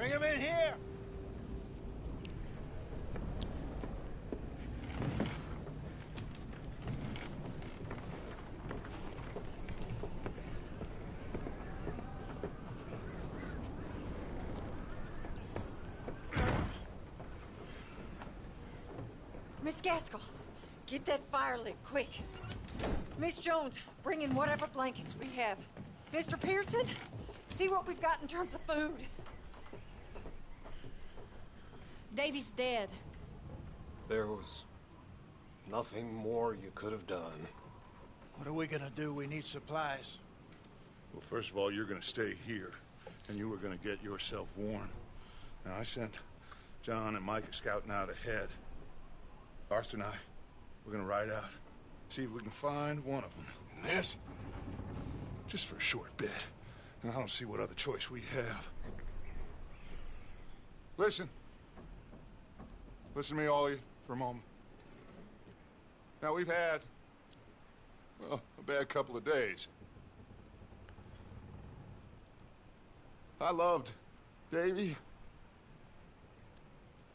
Bring him in here! Miss Gaskell, get that fire lit, quick. Miss Jones, bring in whatever blankets we have. Mr. Pearson, see what we've got in terms of food. Davy's dead. There was nothing more you could have done. What are we gonna do? We need supplies. Well, first of all, you're gonna stay here, and you were gonna get yourself warm. Now, I sent John and Micah scouting out ahead. Arthur and I, we're gonna ride out, see if we can find one of them. And this, just for a short bit. And I don't see what other choice we have. Listen. Listen to me, all of you, for a moment. Now, we've had, well, a bad couple of days. I loved Davy,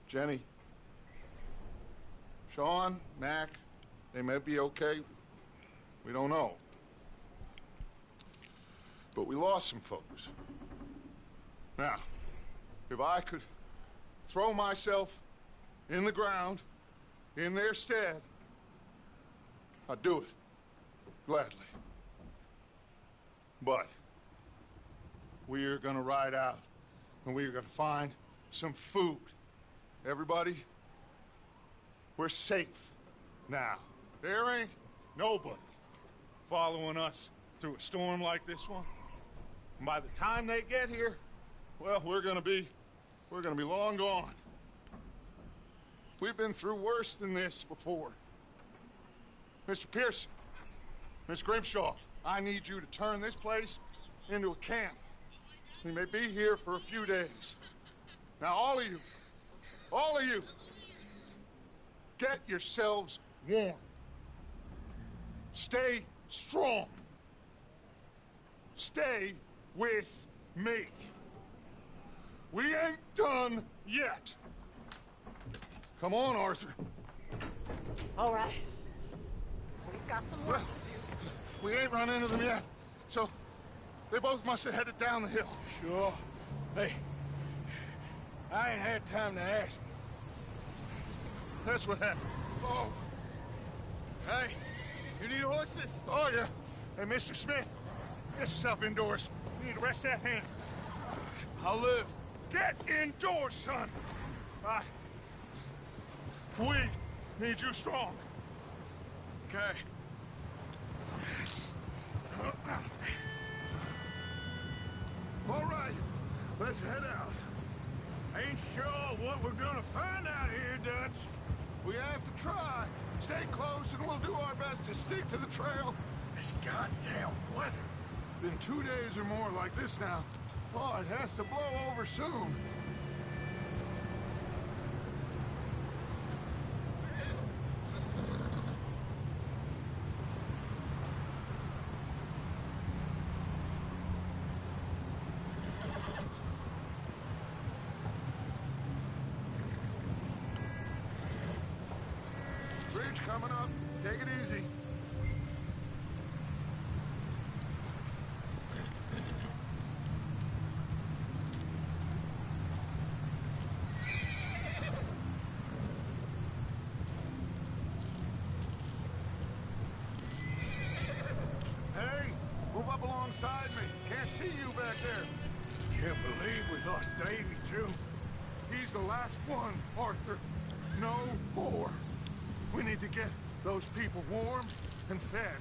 Jenny, Sean, Mac. They may be okay. We don't know. But we lost some folks. Now, if I could throw myself in the ground in their stead, I'd do it. Gladly. But we are gonna ride out, and we are gonna find some food. Everybody, we're safe now. There ain't nobody following us through a storm like this one. And by the time they get here, well, we're gonna be long gone. We've been through worse than this before. Mr. Pearson, Miss Grimshaw, I need you to turn this place into a camp. We may be here for a few days. Now, all of you, get yourselves warm. Stay strong. Stay with me. We ain't done yet. Come on, Arthur. All right. We've got some work to do. We ain't run into them yet, so they both must have headed down the hill. Sure. Hey, I ain't had time to ask. That's what happened. Oh. Hey, you need horses? Oh, yeah. Hey, Mr. Smith, get yourself indoors. You need to rest that hand. I'll live. Get indoors, son. We need you strong. Okay. All right, let's head out. Ain't sure what we're gonna find out here, Dutch. We have to try. Stay close and we'll do our best to stick to the trail. This goddamn weather. Been 2 days or more like this now. Oh, it has to blow over soon. Bridge coming up. Take it easy. Hey, move up alongside me. Can't see you back there. Can't believe we lost Davy, too. He's the last one, Arthur. No more. We need to get those people warm and fed.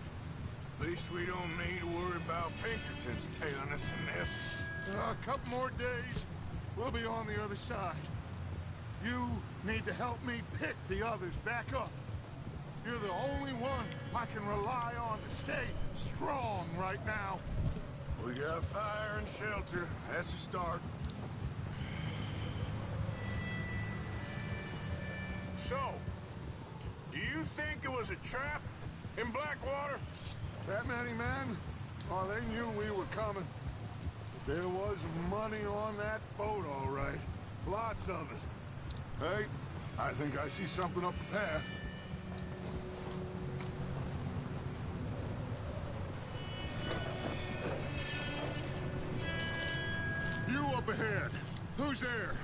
At least we don't need to worry about Pinkertons tailing us in this. A couple more days, we'll be on the other side. You need to help me pick the others back up. You're the only one I can rely on to stay strong right now. We got fire and shelter. That's a start. So, do you think it was a trap in Blackwater? That many men? Oh, they knew we were coming. There was money on that boat, all right. Lots of it. Hey, I think I see something up the path. You up ahead. Who's there?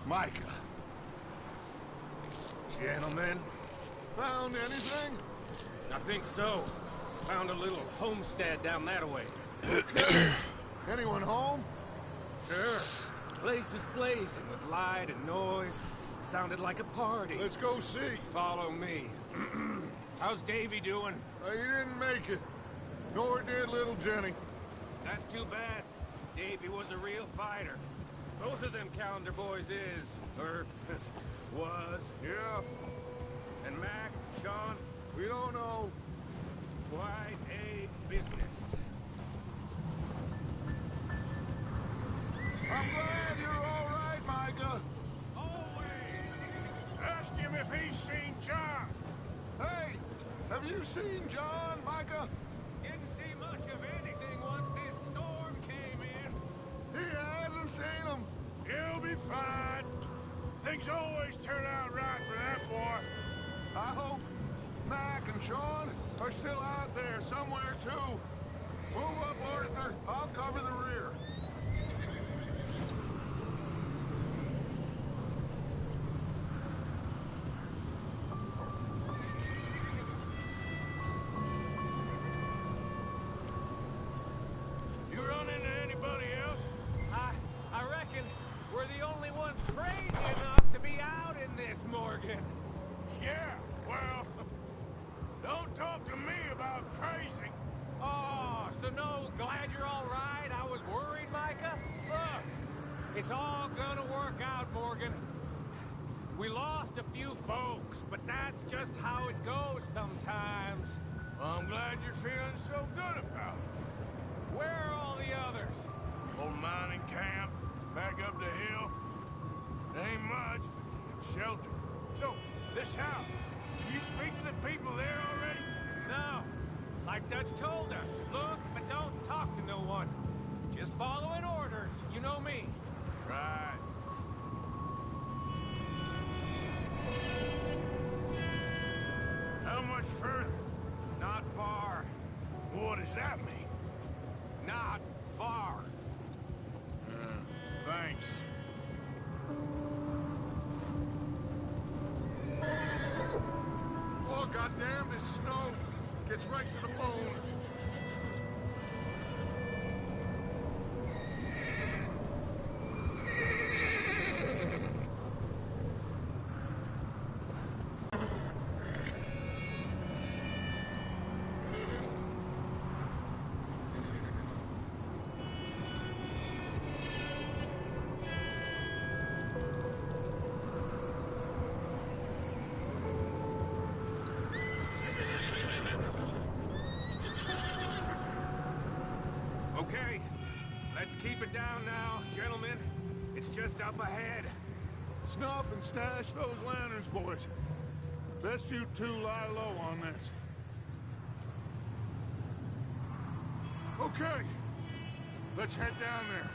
Micah. Gentlemen, Found anything? I think so. Found a little homestead down that way. Anyone home? Sure. Place is blazing with light and noise. Sounded like a party. Let's go see. Follow me. How's Davy doing? He didn't make it. Nor did little Jenny. That's too bad. Davy was a real fighter. Both of them calendar boys is, or was. Yeah, And Mac, Sean, we don't know. quite a business. I'm glad you're all right, Micah. Always! Ask him if he's seen John. Hey, have you seen John, Micah? Didn't see much of anything once this storm came in. He hasn't seen him. He'll be fine. Things always turn out right for that boy. I hope Mac and Sean are still out there somewhere, too. Move up, Arthur. I'll cover the rear. You run into anybody else? I reckon we're the only ones crazy enough to be out in this, Morgan. Yeah, well, don't talk to me about crazy. Oh, so no, glad you're all right. I was worried, Micah. Look, it's all gonna work out, Morgan. We lost a few folks, but that's just how it goes sometimes. Well, I'm glad you're feeling so good about it. Where are all the others? Old mining camp, back up the hill. It ain't much, but it's shelter. So, this house, you speak to the people there already? No. Like Dutch told us, look, but don't talk to no one. Just following orders, you know me. Right. How much further? Not far. What does that mean? Not far. Thanks. Oh, goddamn, this snow gets right to the bone. Okay, let's keep it down now, gentlemen. It's just up ahead. Snuff and stash those lanterns, boys. Best you two lie low on this. Okay, let's head down there.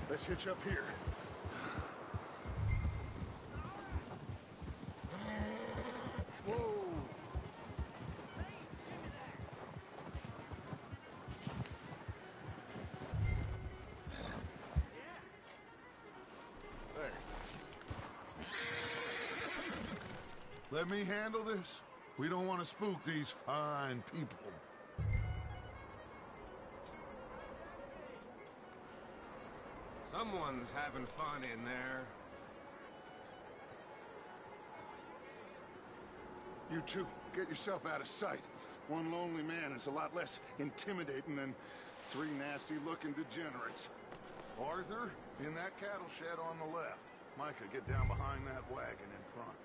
Let's hitch up here. Whoa. There. Let me handle this. We don't want to spook these fine people. Someone's having fun in there. You two, get yourself out of sight. One lonely man is a lot less intimidating than three nasty-looking degenerates. Arthur, in that cattle shed on the left. Micah, get down behind that wagon in front.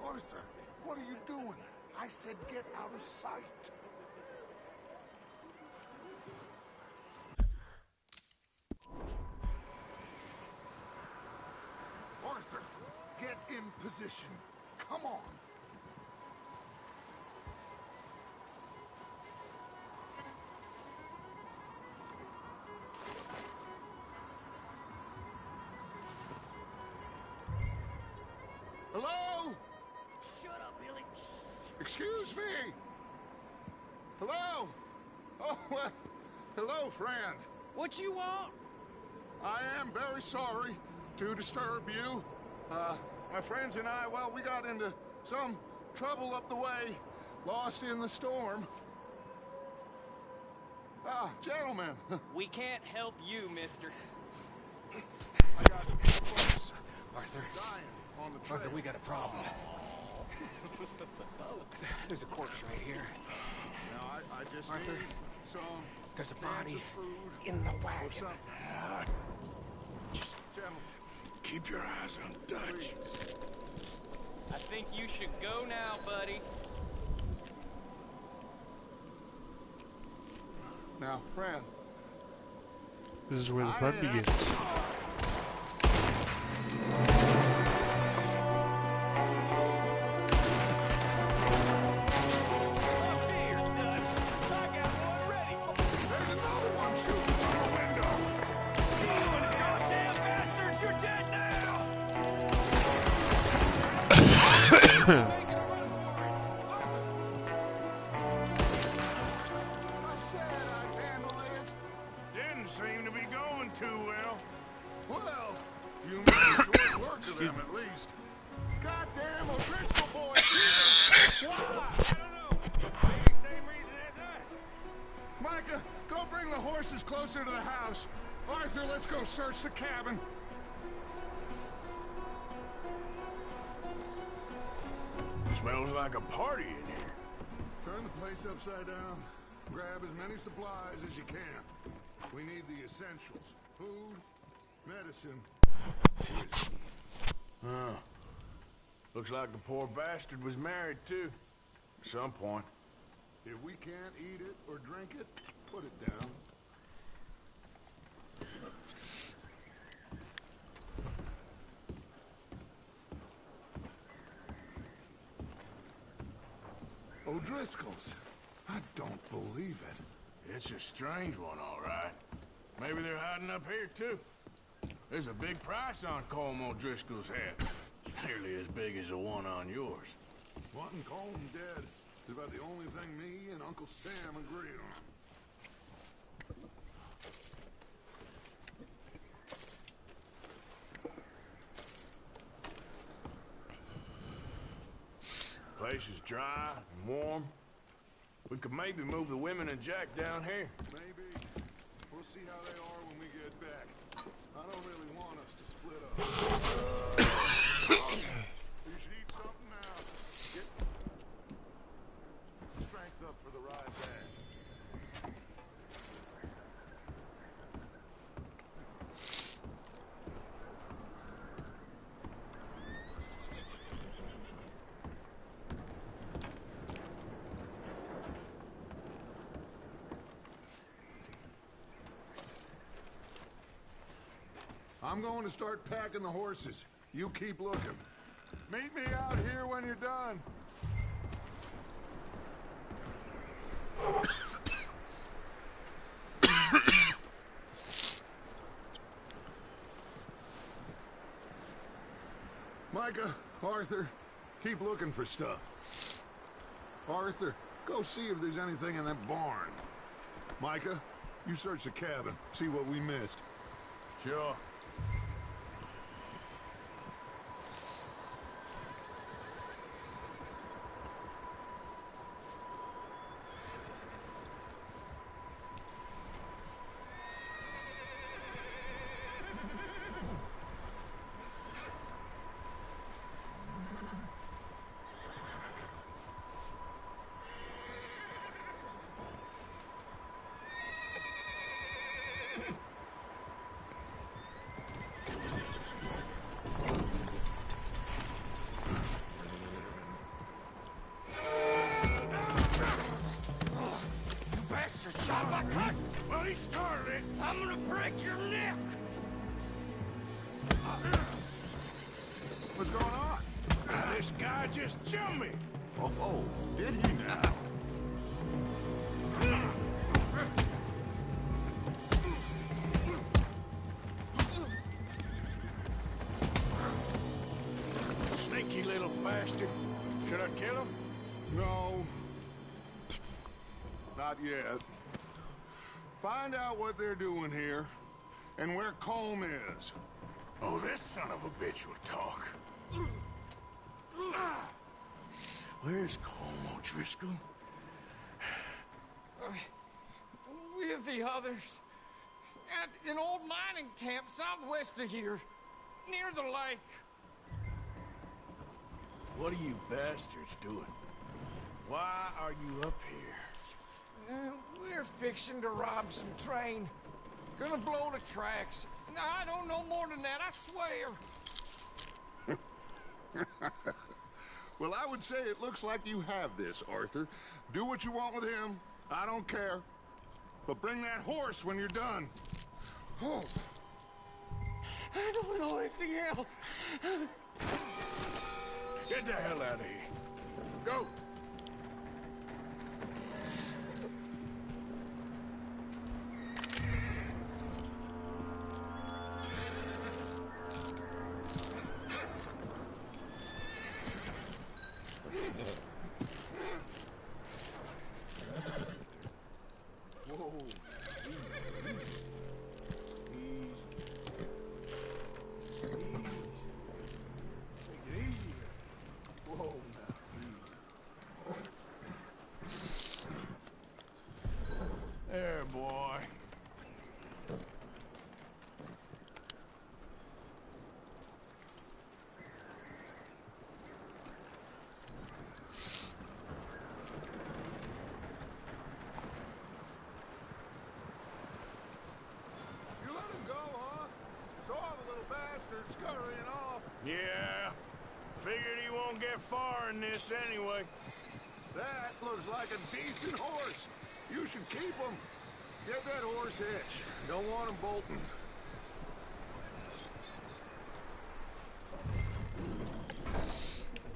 Arthur, what are you doing? I said get out of sight. Arthur, get in position. Come on. Hello? Shut up, Billy. Excuse me. Hello? Oh, well, hello, friend. What you want? I am very sorry to disturb you. My friends and I, well, we got into some trouble up the way, lost in the storm. Gentlemen. We can't help you, mister. I got folks Arthur. dying on the trail. Arthur, we got a problem. There's a corpse right here. Now, I just Arthur, need some there's a cans body of food in the or wagon. something. Just Gentlemen, keep your eyes on Dutch. please. I think you should go now, buddy. Now, friend. This is where the fun begins. Didn't seem to be going too well. Well, you made short work of them at least. Goddamn O'Driscoll boys! Why? I don't know. Maybe same reason as us. Micah, go bring the horses closer to the house. Arthur, let's go search the cabin. Smells like a party in here. Turn the place upside down. Grab as many supplies as you can. We need the essentials. Food, medicine, whiskey. Huh. Looks like the poor bastard was married, too. At some point. If we can't eat it or drink it, put it down. O'Driscoll's. I don't believe it. It's a strange one, all right. Maybe they're hiding up here, too. There's a big price on Colm O'Driscoll's head. Nearly as big as the one on yours. Wanting Colm dead is about the only thing me and Uncle Sam agree on. Place is dry and warm. We could maybe move the women and Jack down here. Maybe. We'll see how they are when we get back. I don't really want us to split up. You should eat something now. Get strength up for the ride back. I'm going to start packing the horses. You keep looking. Meet me out here when you're done. Micah, Arthur, keep looking for stuff. Arthur, go see if there's anything in that barn. Micah, you search the cabin, see what we missed. Sure. He started it. I'm gonna break your neck. What's going on? This guy just jumped me. Oh, did he now? Sneaky little bastard. Should I kill him? No. Not yet. Find out what they're doing here and where Colm is. Oh, this son of a bitch will talk. Where's Colm O'Driscoll? With the others. At an old mining camp southwest of here. Near the lake. What are you bastards doing? Why are you up here? We're fixing to rob some train. Gonna blow the tracks. I don't know more than that, I swear. Well, I would say it looks like you have this, Arthur. Do what you want with him. I don't care. But bring that horse when you're done. Oh. I don't know anything else. Get the hell out of here. Go. Whoa. Easy. Take it easy. Whoa, now. Easy. There, boy. You let him go, huh? Saw the little bastard scurrying off. Yeah. Figured he won't get far in this anyway. That looks like a decent horse. You should keep him. Get that horse hitched. Don't want him bolting.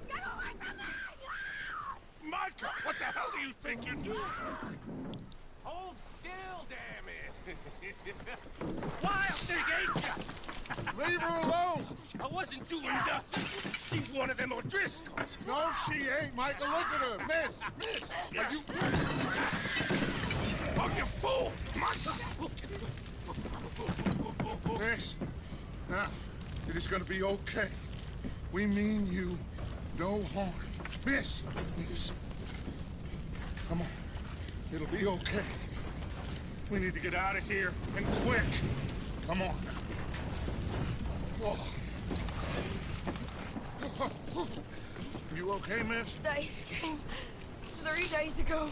Get away from me! Micah, what the hell do you think you're doing? Hold still, damn it. Wild thing, ain't ya? Leave her alone! I wasn't doing nothing. She's one of them O'Driscolls. No, she ain't, Michael. Look at her. Miss! Miss! Are you... Oh, you fool! Micah! Miss, now, it is gonna be okay. We mean you no harm. Miss! Miss. Come on. It'll be okay. We need to get out of here, and quick. Come on. Oh. You okay, miss? They came 3 days ago.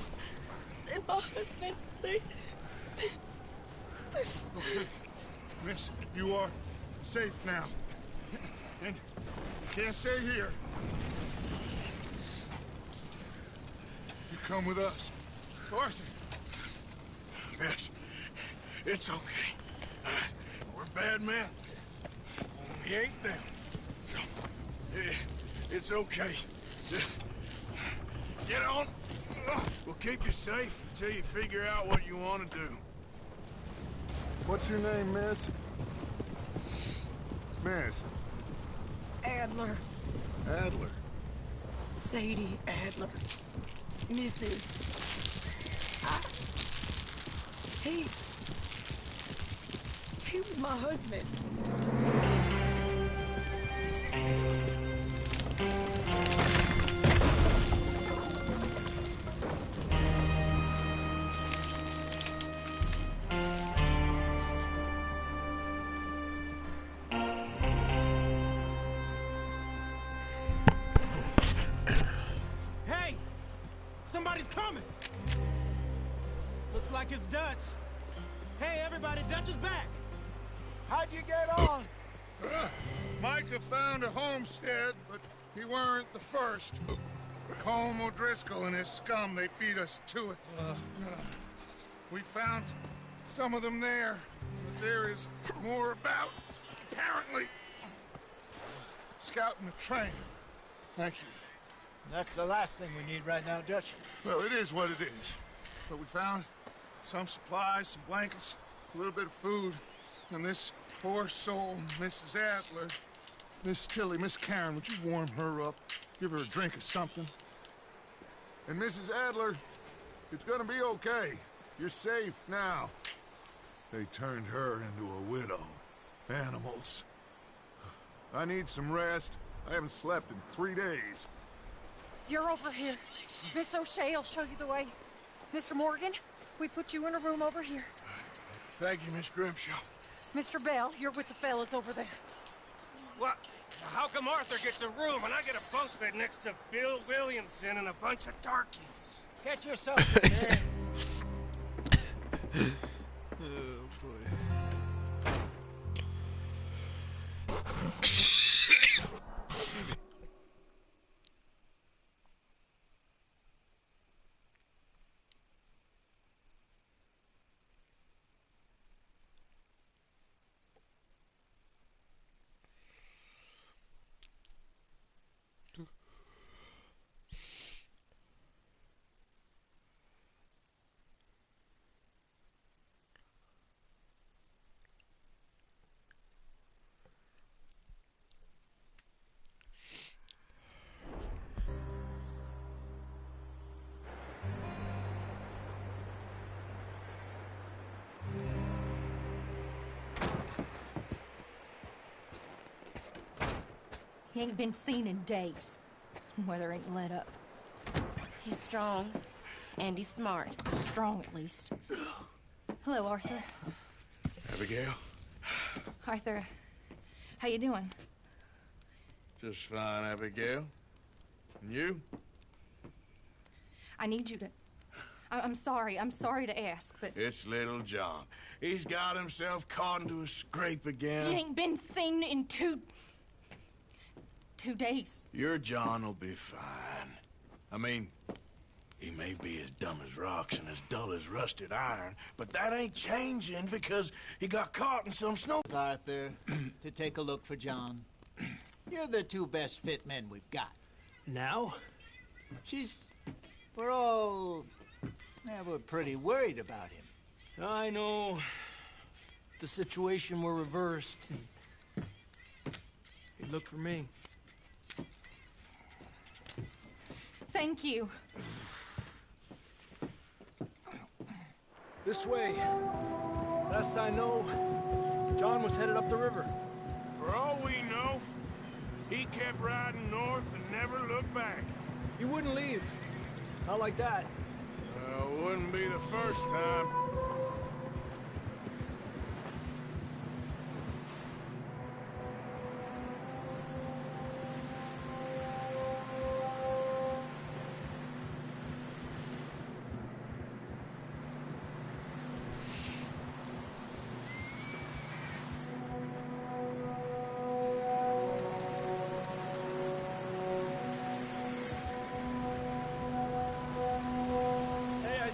And my husband, they... Okay. Miss, you are safe now. And you can't stay here. You come with us. Arthur. Miss, it's okay. We're bad men. We ain't them. It's okay. Just get on. We'll keep you safe until you figure out what you want to do. What's your name, miss? Miss. Adler. Adler. Sadie Adler. Mrs. He was my husband. Hey! Somebody's coming! Looks like it's Dutch. Hey, everybody, Dutch is back! How'd you get on? Micah found a homestead, but he weren't the first. Colm O'Driscoll and his scum, they beat us to it. We found some of them there, but there is more about, apparently. Scouting the train. Thank you. That's the last thing we need right now, Dutch. Well, it is what it is. But we found some supplies, some blankets, a little bit of food, and this poor soul, Mrs. Adler, Miss Tilly, Miss Karen, would you warm her up? Give her a drink or something? And Mrs. Adler, it's gonna be okay. You're safe now. They turned her into a widow. Animals. I need some rest. I haven't slept in 3 days. You're over here. Miss O'Shea will show you the way. Mr. Morgan, we put you in a room over here. Thank you, Miss Grimshaw. Mr. Bell, you're with the fellas over there. What? How come Arthur gets a room and I get a bunk bed next to Bill Williamson and a bunch of darkies? Get yourself in there. Oh boy. He ain't been seen in days. Weather ain't let up. He's strong, and he's smart. Strong, at least. Hello, Arthur. Abigail? Arthur, how you doing? Just fine, Abigail. And you? I need you to... I'm sorry to ask, but... It's little John. He's got himself caught into a scrape again. He ain't been seen in two days. Your John will be fine. I mean, he may be as dumb as rocks and as dull as rusted iron, but that ain't changing because he got caught in some snow... Arthur, to take a look for John. You're the two best fit men we've got. Now? We're pretty worried about him. I know. The situation were reversed. He looked for me. Thank you. This way. Last I know, John was headed up the river. For all we know, he kept riding north and never looked back. He wouldn't leave. Not like that. Wouldn't be the first time.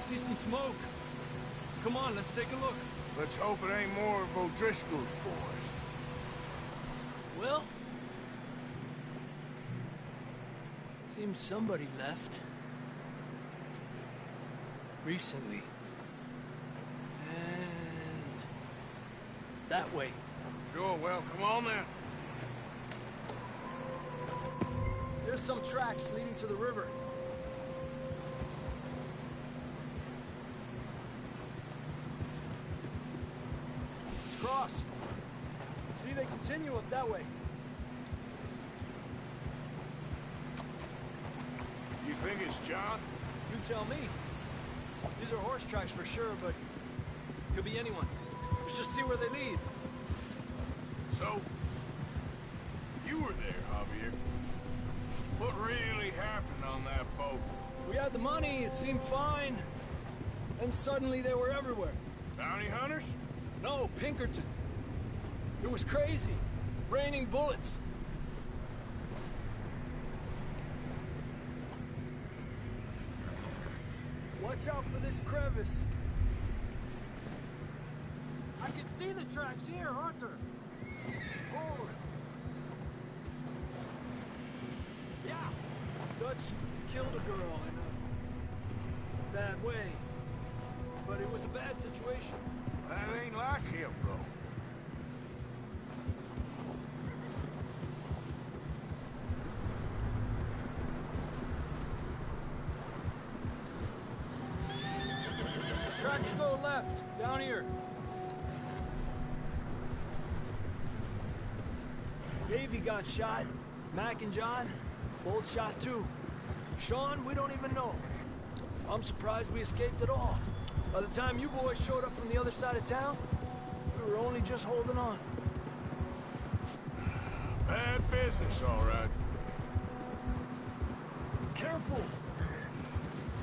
See some smoke. Come on, let's take a look. Let's hope it ain't more of O'Driscoll's boys. Well, seems somebody left. Recently. And that way. Sure, well, come on then. There's some tracks leading to the river. Cross. See, they continue up that way. You think it's John? You tell me. These are horse tracks for sure, but could be anyone. Let's just see where they lead. So, you were there, Javier. What really happened on that boat? We had the money, it seemed fine. Then suddenly they were everywhere. Bounty hunters? No, Pinkertons. It was crazy. Raining bullets. Watch out for this crevice. see the tracks here, Arthur. Forward. Yeah. Dutch killed a girl in a bad way. But it was a bad situation. That ain't like him, bro. Tracks go left, down here. Davey got shot. Mac and John, both shot too. Sean, we don't even know. I'm surprised we escaped at all. By the time you boys showed up from the other side of town, we were only just holding on. Bad business, all right. Careful!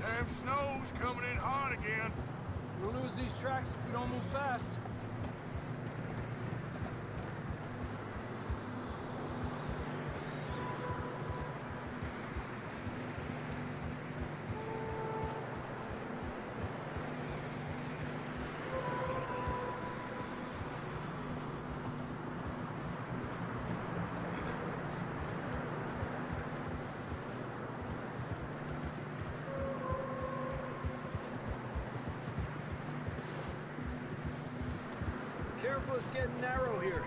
Damn snow's coming in hard again. We'll lose these tracks if we don't move fast. Careful, it's getting narrow here.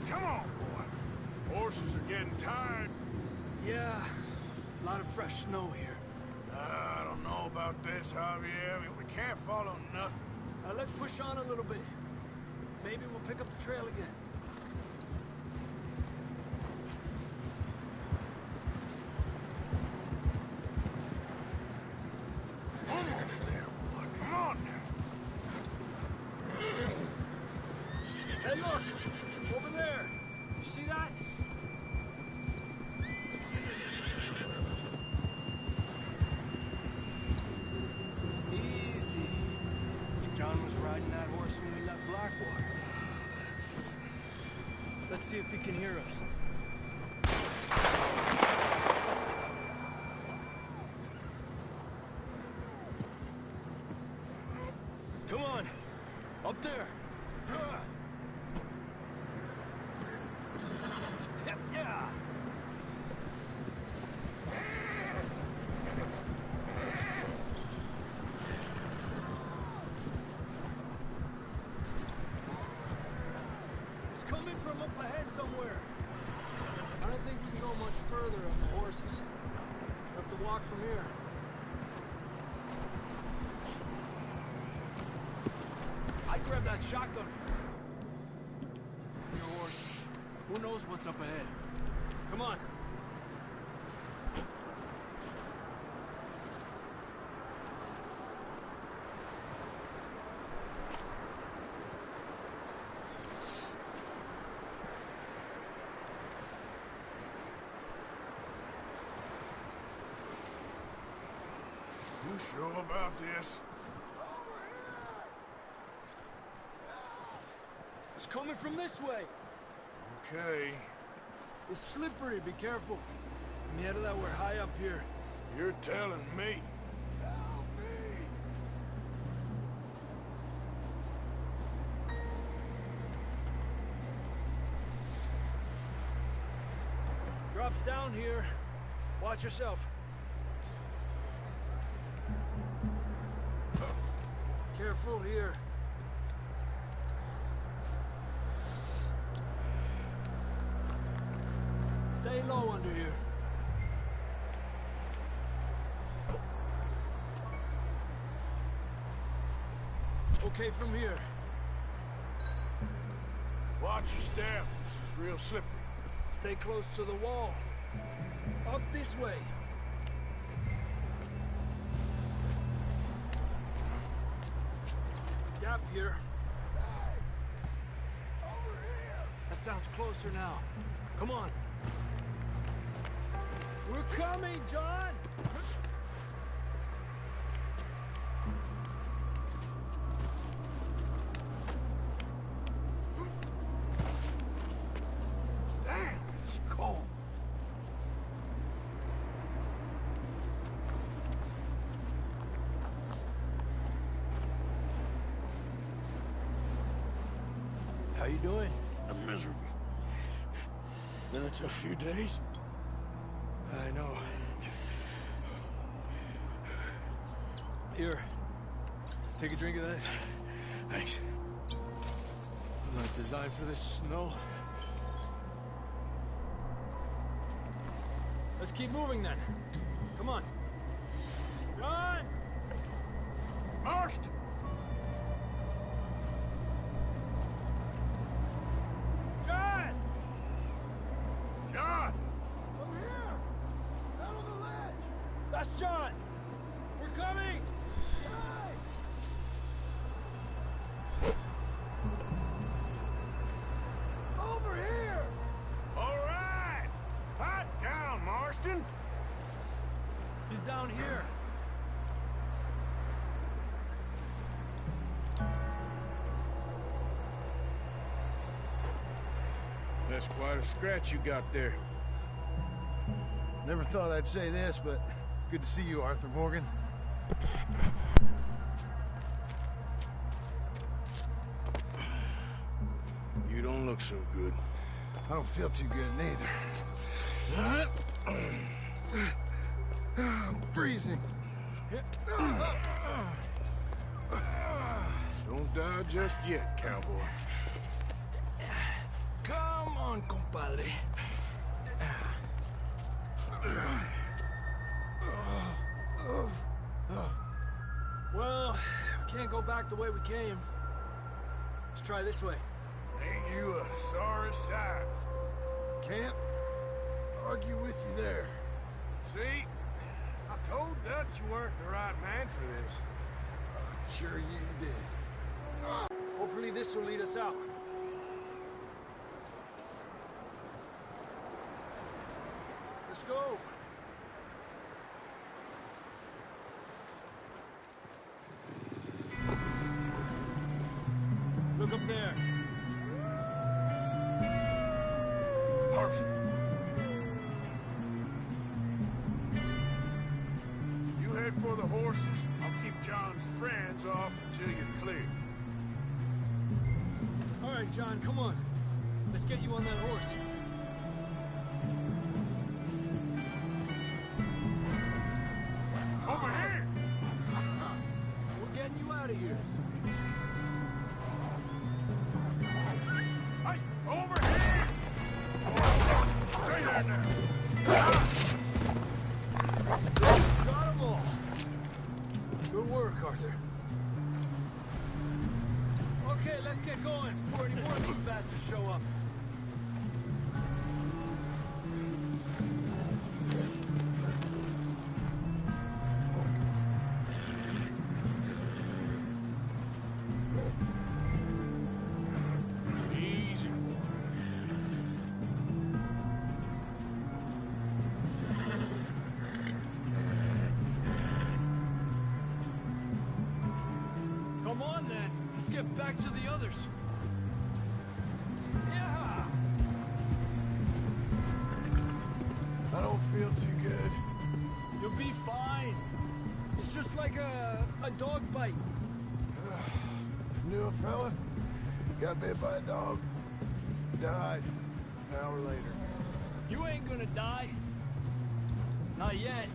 Come on, boy. Horses are getting tired. Yeah, a lot of fresh snow here. I don't know about this, Javier. We can't follow nothing. Let's push on a little bit. Maybe we'll pick up the trail again. Almost there, boy. Come on now. Hey, look! Over there! You see that? Easy. John was riding that horse when we left Blackwater. Let's see if he can hear us. Come on! Up there! Yeah! It's coming from up ahead somewhere. I don't think we can go much further on the horses. We'll have to walk from here. I grabbed that shotgun from your horse. Who knows what's up ahead? Come on. You sure about this? It's coming from this way. Okay. It's slippery, be careful. Mierda, we're high up here. You're telling me. Drops down here. Watch yourself. Careful here. Stay low under here. Okay from here. Watch your step. It's real slippery. Stay close to the wall. Out this way. Gap here. That sounds closer now. Come on. We're coming, John! Damn, it's cold. you doing? I'm miserable. Been a tough few days. I know. Here. Take a drink of this. Thanks. I'm not designed for this snow. Let's keep moving then. Come on. John! Marston! John! John! Over here! Down on the ledge! That's John! We're coming! Over here! All right! Hot down, Marston! He's down here. That's quite a scratch you got there. Never thought I'd say this, but it's good to see you, Arthur Morgan. You don't look so good. I don't feel too good neither. I'm freezing. Don't die just yet, cowboy. Come on, compadre. Well, we can't go back the way we came. Let's try this way. Ain't you a sorry sight? Can't argue with you there. See? I told Dutch you weren't the right man for this. I'm sure you did. Hopefully this will lead us out. Let's go. Look up there. Perfect. You head for the horses. I'll keep John's friends off until you're clear. All right, John, come on. Let's get you on that horse. Over here! We're getting you out of here. Hey, over here! Stay there now. Got them all. Good work, Arthur. Okay, let's get going before any more of these bastards show up. Easy. Come on, then. Let's get back to the others. Yeah! I don't feel too good. You'll be fine. It's just like a dog bite. Knew a fella, got bit by a dog, died an hour later. You ain't gonna die. Not yet.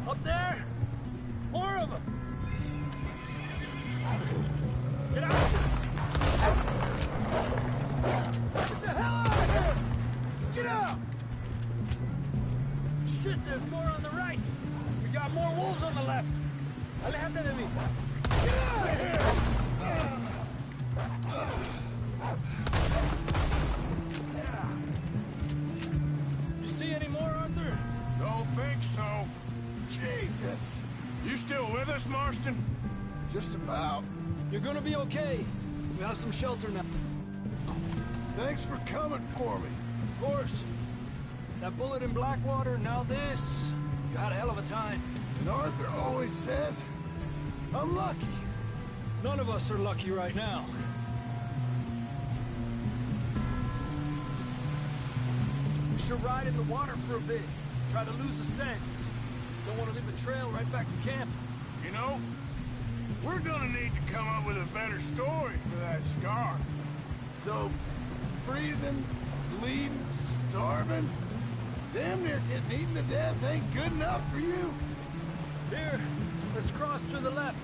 Up there! More of them! Get out! Get the hell out of here! Get out! Shit, there's more on the right! We got more wolves on the left! Alejate de mí! Get out of here! You see any more, Arthur? Don't think so. Jesus! You still with us, Marston? Just about. You're gonna be okay. We have some shelter now. Thanks for coming for me. Of course. That bullet in Blackwater, now this. You had a hell of a time. And Arthur always says, I'm lucky. None of us are lucky right now. We should ride in the water for a bit. Try to lose the scent. Don't want to leave a trail right back to camp. You know, we're gonna need to come up with a better story for that scar. So, freezing, bleeding, starving, damn near getting eaten to death ain't good enough for you. Here, let's cross to the left.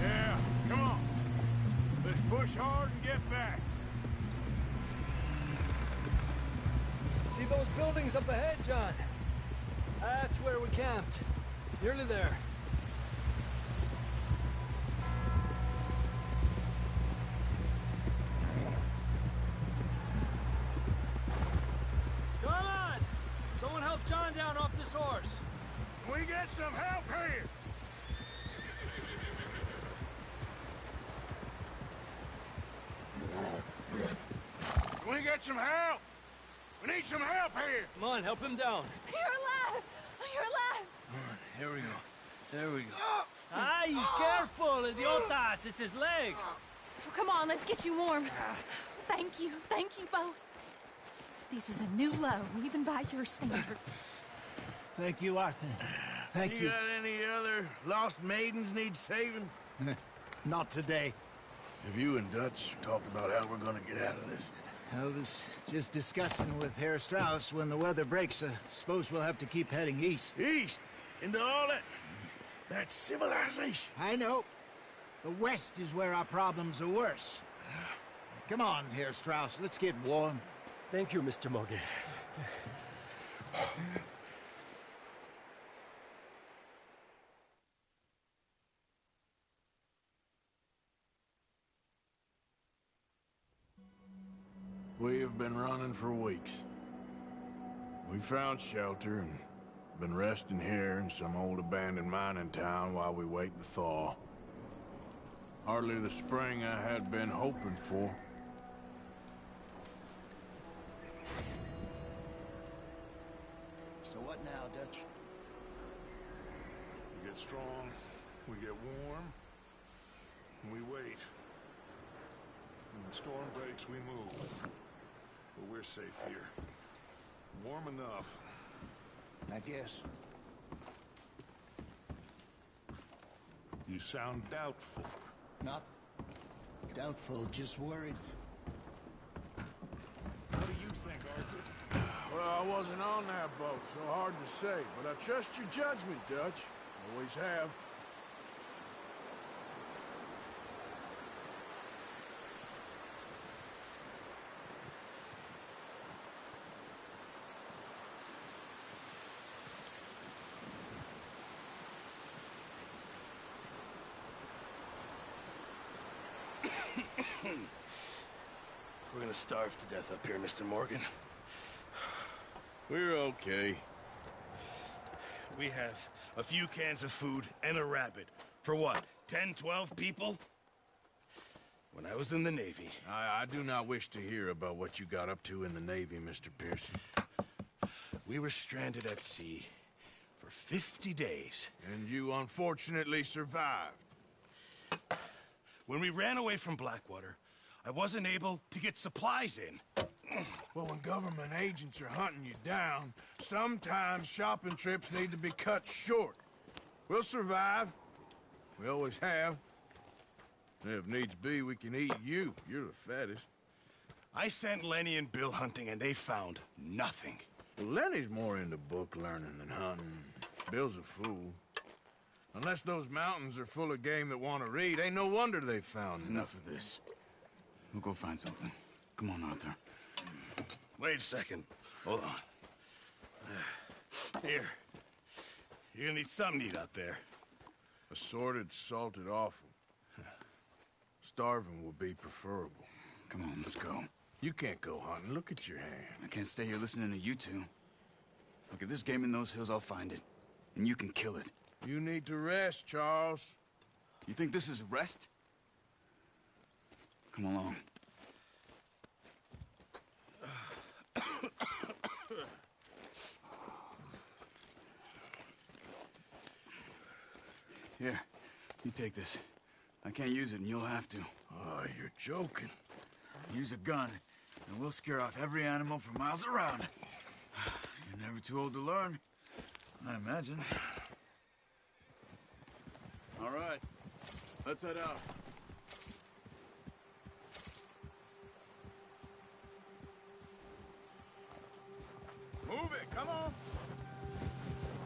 Yeah, come on. Let's push hard and get back. See those buildings up ahead, John? That's where we camped. Nearly there. Come on! Someone help John down off this horse. We get some help here. We get some help. We need some help here. Come on, help him down. You're alive! You're alive! All right, here we go. There we go. Ay, careful, idiotas! It's his leg. Oh, come on, let's get you warm. Thank you both. This is a new low, even by your standards. Thank you, Arthur. Thank you. Got any other lost maidens need saving? Not today. Have you and Dutch talked about how we're gonna get out of this? I was just discussing with Herr Strauss when the weather breaks. I suppose we'll have to keep heading east. East? Into all that civilization? I know. The west is where our problems are worse. Come on, Herr Strauss, let's get warm. Thank you, Mr. Morgan. We have been running for weeks. We found shelter and been resting here in some old abandoned mining town while we wait the thaw. Hardly the spring I had been hoping for. So what now, Dutch? We get strong, we get warm, and we wait. When the storm breaks, we move. But we're safe here. Warm enough. I guess. You sound doubtful. Not doubtful, just worried. What do you think, Arthur? Well, I wasn't on that boat, so hard to say. But I trust your judgment, Dutch. Always have. We're gonna starve to death up here, Mr. Morgan. We're okay. We have a few cans of food and a rabbit. For what, 10, 12 people? When I was in the Navy... I do not wish to hear about what you got up to in the Navy, Mr. Pearson. We were stranded at sea for 50 days. And you unfortunately survived. When we ran away from Blackwater, I wasn't able to get supplies in. Well, when government agents are hunting you down, sometimes shopping trips need to be cut short. We'll survive. We always have. If needs be, we can eat you. You're the fattest. I sent Lenny and Bill hunting, and they found nothing. Well, Lenny's more into book learning than hunting. Bill's a fool. Unless those mountains are full of game that want to read, ain't no wonder they found Enough of this. We'll go find something. Come on, Arthur. Wait a second. Hold on. Here. You're gonna need something to eat out there. Assorted, salted offal. Starving would be preferable. Come on, let's go. You can't go hunting. Look at your hand. I can't stay here listening to you two. Look, if there's game in those hills, I'll find it. And you can kill it. You need to rest, Charles. You think this is rest? Come along. Here, you take this. I can't use it, and you'll have to. Oh, you're joking. Use a gun, and we'll scare off every animal for miles around. You're never too old to learn, I imagine. All right, let's head out. Move it, come on!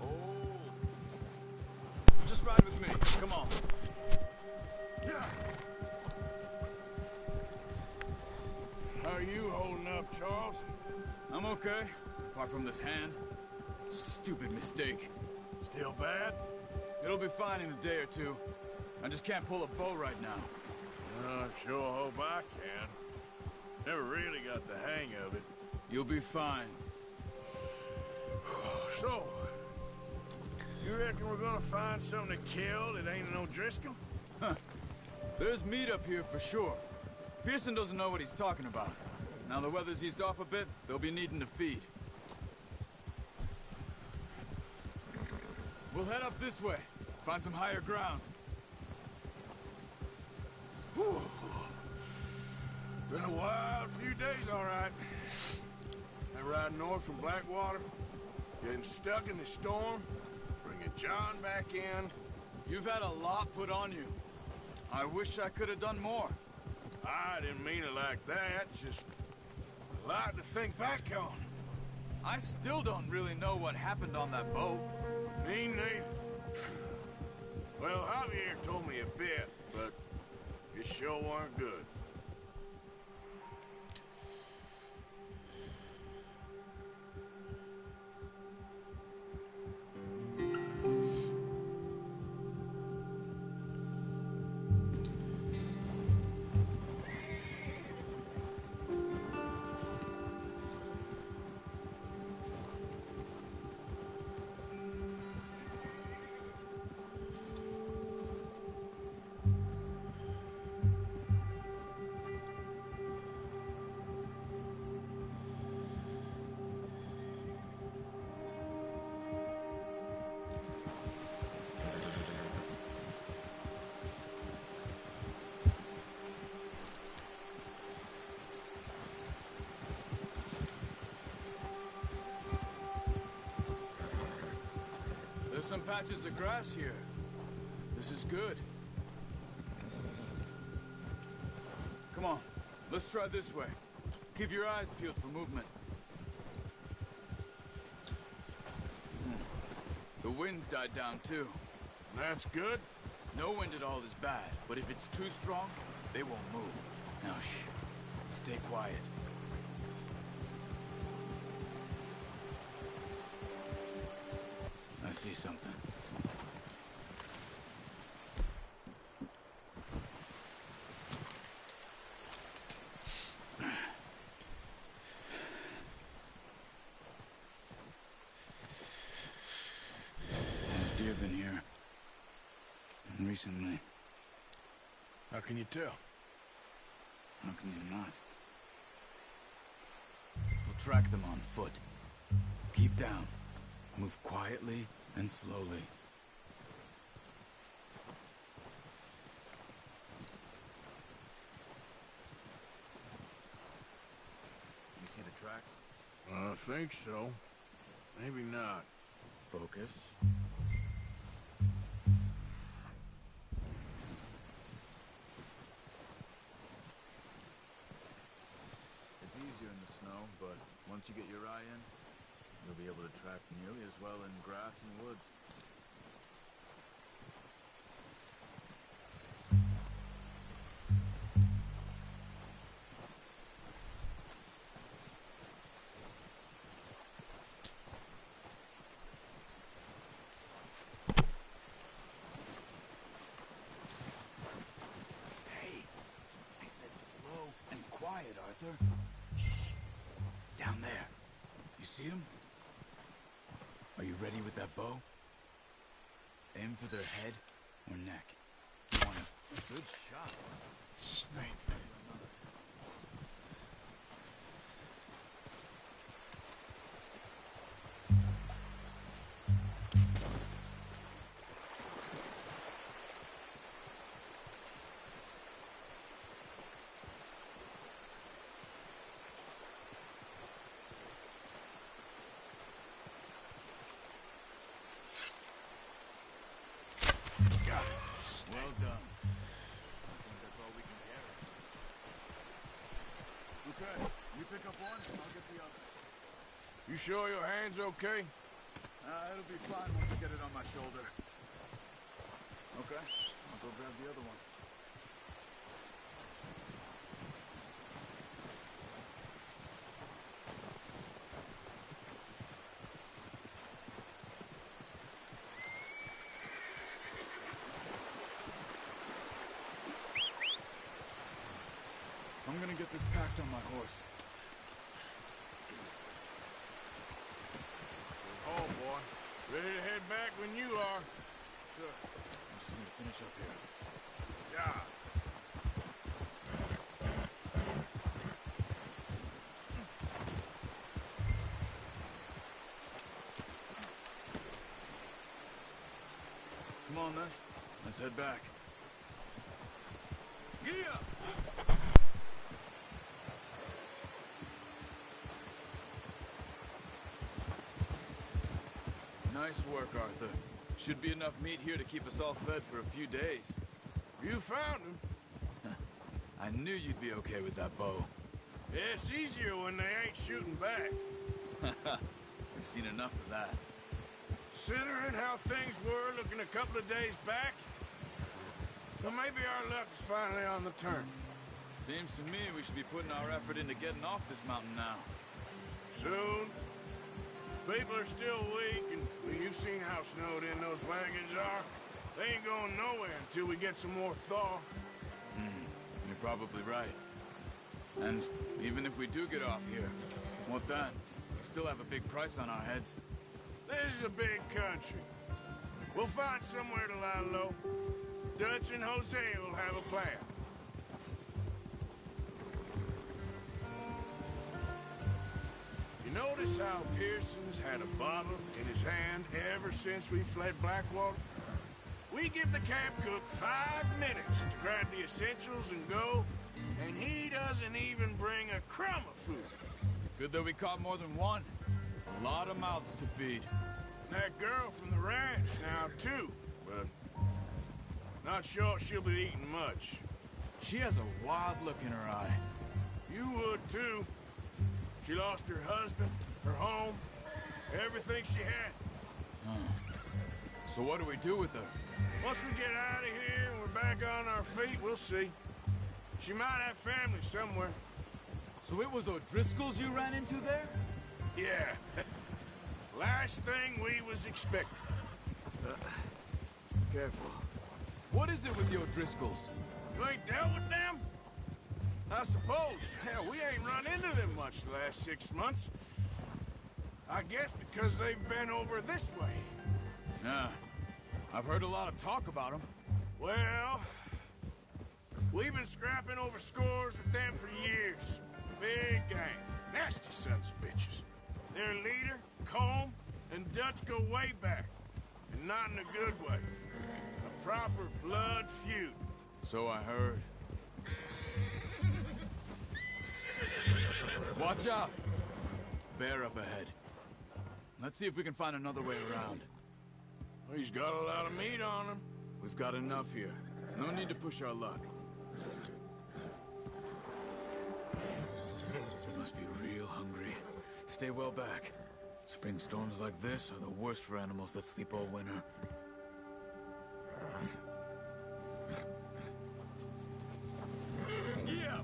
Oh. Just ride with me, come on. Yeah. How are you holding up, Charles? I'm okay, apart from this hand. Stupid mistake. Still bad? It'll be fine in a day or two. I just can't pull a bow right now. I sure hope I can. Never really got the hang of it. You'll be fine. So, you reckon we're gonna find something to kill that ain't no Driscoll? Huh. There's meat up here for sure. Pearson doesn't know what he's talking about. Now the weather's eased off a bit, they'll be needing to feed. We'll head up this way. Find some higher ground. Whew. Been a wild few days, all right. I ride north from Blackwater, getting stuck in the storm, bringing John back in. You've had a lot put on you. I wish I could have done more. I didn't mean it like that, just a lot to think back on. I still don't really know what happened on that boat. Me neither. Well, Javier told me a bit, but it sure weren't good. Some patches of grass here. This is good. Come on, let's try this way. Keep your eyes peeled for movement. The wind's died down too. That's good. No wind at all is bad, but if it's too strong, they won't move. Now shh, stay quiet. I see something. There's deer been here. Recently. How can you tell? How can you not? We'll track them on foot. Keep down. Move quietly and slowly. You see the tracks? I think so. Maybe not. Focus. It's easier in the snow, but once you get your eye in, you'll be able to track nearly as well in grass and woods. Hey, I said slow and quiet, Arthur. Shh. Down there. You see him? Are you ready with that bow? Aim for their head or neck. You want a good shot. Snipe. Okay, you pick up one, and I'll get the other. You sure your hand's okay? It'll be fine once I get it on my shoulder. Okay, I'll go grab the other one. I'm gonna get this packed on my horse. Oh, boy. Ready to head back when you are. Sure. I'm just gonna finish up here. Yeah. Come on, then. Let's head back. Yeah. Nice work, Arthur. Should be enough meat here to keep us all fed for a few days. You found him. I knew you'd be okay with that bow. Yeah, it's easier when they ain't shooting back. We've seen enough of that. Considering how things were looking a couple of days back, well, maybe our luck is finally on the turn. Seems to me we should be putting our effort into getting off this mountain now. Soon. People are still weak, and well, you've seen how snowed in those wagons are. They ain't going nowhere until we get some more thaw. You're probably right. And even if we do get off here, what then? We still have a big price on our heads. This is a big country. We'll find somewhere to lie low. Dutch and Jose will have a plan. You notice how Pearson's had a bottle in his hand ever since we fled Blackwater? We give the camp cook 5 minutes to grab the essentials and go, and he doesn't even bring a crumb of food. Good that we caught more than one. A lot of mouths to feed. And that girl from the ranch now, too, but not sure she'll be eating much. She has a wild look in her eye. You would, too. She lost her husband, her home, everything she had. So what do we do with her? Once we get out of here and we're back on our feet, we'll see. She might have family somewhere. So it was O'Driscoll's you ran into there? Yeah. Last thing we was expecting. Careful. What is it with the O'Driscolls? You ain't dealt with them? I suppose. Hell, we ain't run into them much the last 6 months. I guess because they've been over this way. Yeah. I've heard a lot of talk about them. Well, we've been scrapping over scores with them for years. Big gang. Nasty sons of bitches. Their leader, Combe, and Dutch go way back. And not in a good way. A proper blood feud. So I heard. Watch out! Bear up ahead. Let's see if we can find another way around. Well, he's got a lot of meat on him. We've got enough here. No need to push our luck. We must be real hungry. Stay well back. Spring storms like this are the worst for animals that sleep all winter. Yeah.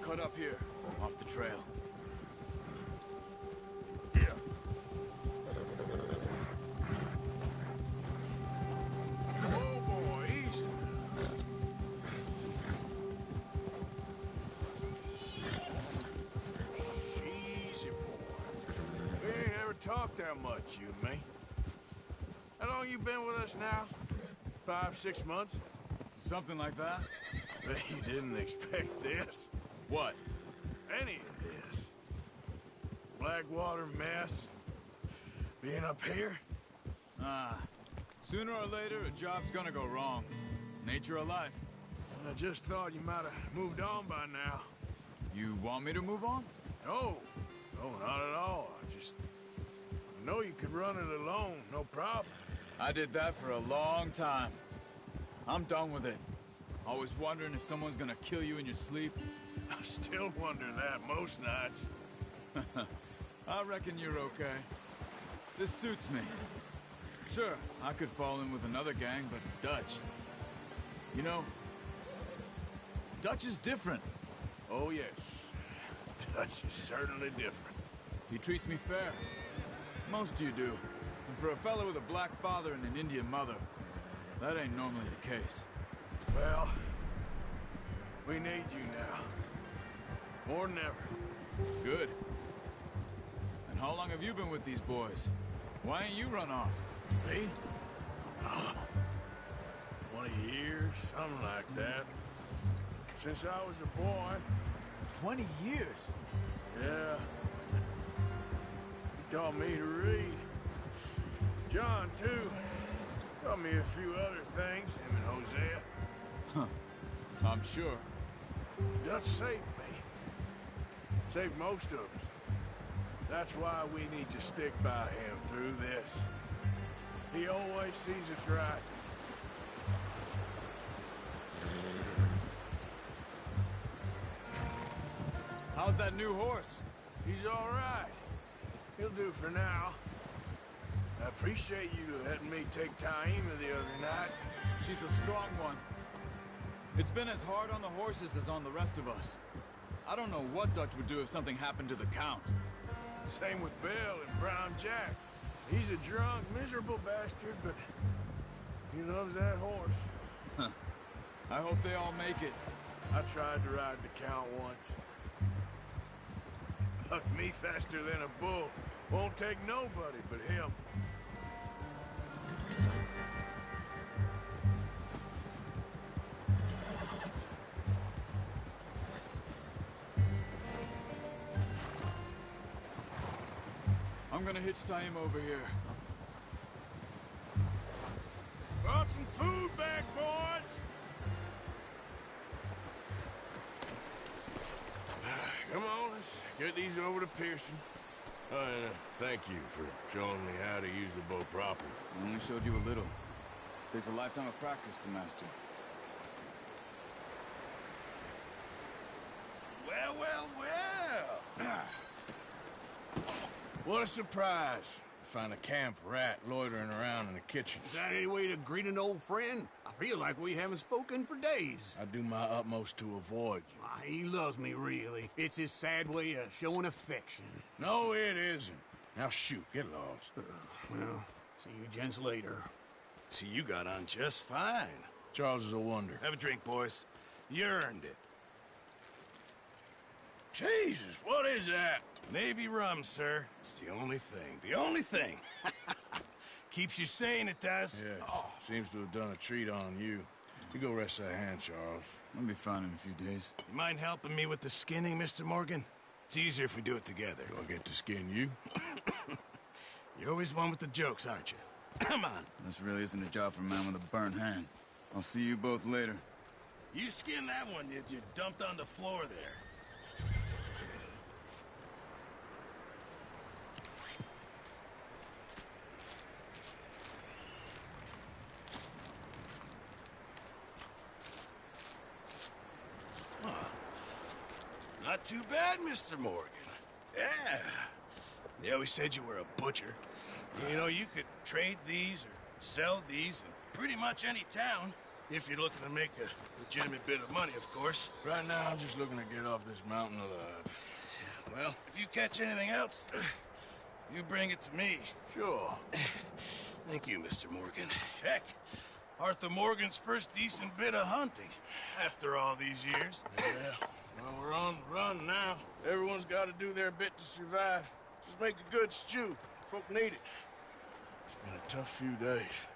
Cut up here, off the trail. Yeah. Oh boy, easy. Easy boy. We ain't ever talked that much, you and me. How long you been with us now? 5, 6 months? Something like that? Bet you didn't expect this. What? Any of this. Blackwater mess. Being up here. Sooner or later, a job's gonna go wrong. Nature of life. I just thought you might have moved on by now. You want me to move on? No. No, not at all. know you could run it alone, no problem. I did that for a long time. I'm done with it. Always wondering if someone's gonna kill you in your sleep. I still wonder that most nights. I reckon you're okay. This suits me. Sure, I could fall in with another gang, but Dutch... You know, Dutch is different. Oh, yes. Dutch is certainly different. He treats me fair. Most of you do. And for a fella with a black father and an Indian mother, that ain't normally the case. Well, we need you now. More than ever. Good. And how long have you been with these boys? Why ain't you run off? Me? 20 years, something like that. Since I was a boy. 20 years? Yeah. He taught me to read. John, too. Taught me a few other things, him and Hosea. Huh. I'm sure. Dutch saved me. Saved most of us. That's why we need to stick by him through this. He always sees us right. How's that new horse? He's all right. He'll do for now. I appreciate you letting me take Taima the other night. She's a strong one. It's been as hard on the horses as on the rest of us. I don't know what Dutch would do if something happened to the Count. Same with Bill and Brown Jack. He's a drunk, miserable bastard, but he loves that horse. Huh. I hope they all make it. I tried to ride the Count once. Bucked me faster than a bull. Won't take nobody but him. I'm gonna hitch Taima over here. Brought some food back, boys! Come on, let's get these over to Pearson. Oh, and thank you for showing me how to use the bow properly. I only showed you a little. Takes a lifetime of practice to master. Well, well, well! What a surprise. Find a camp rat loitering around in the kitchen. Is that any way to greet an old friend? I feel like we haven't spoken for days. I do my utmost to avoid you. He loves me, really. It's his sad way of showing affection. No, it isn't. Now shoot, get lost. Well, see you gents later. See, you got on just fine. Charles is a wonder. Have a drink, boys. You earned it. Jesus, what is that? Navy rum, sir. It's the only thing. The only thing. Keeps you sane, it does. Yes. Oh. Seems to have done a treat on you. You go rest that hand, Charles. I'll be fine in a few days. You mind helping me with the skinning, Mr. Morgan? It's easier if we do it together. Do I get to skin you? You're always one with the jokes, aren't you? Come on. This really isn't a job for a man with a burnt hand. I'll see you both later. You skin that one you dumped on the floor there. Not too bad, Mr. Morgan. Yeah. They always said you were a butcher. You know, you could trade these or sell these in pretty much any town, if you're looking to make a legitimate bit of money, of course. Right now, I'm just looking to get off this mountain alive. Well, if you catch anything else, you bring it to me. Sure. Thank you, Mr. Morgan. Heck, Arthur Morgan's first decent bit of hunting after all these years. Yeah. Well, we're on the run now. Everyone's got to do their bit to survive. Just make a good stew. Folk need it. It's been a tough few days.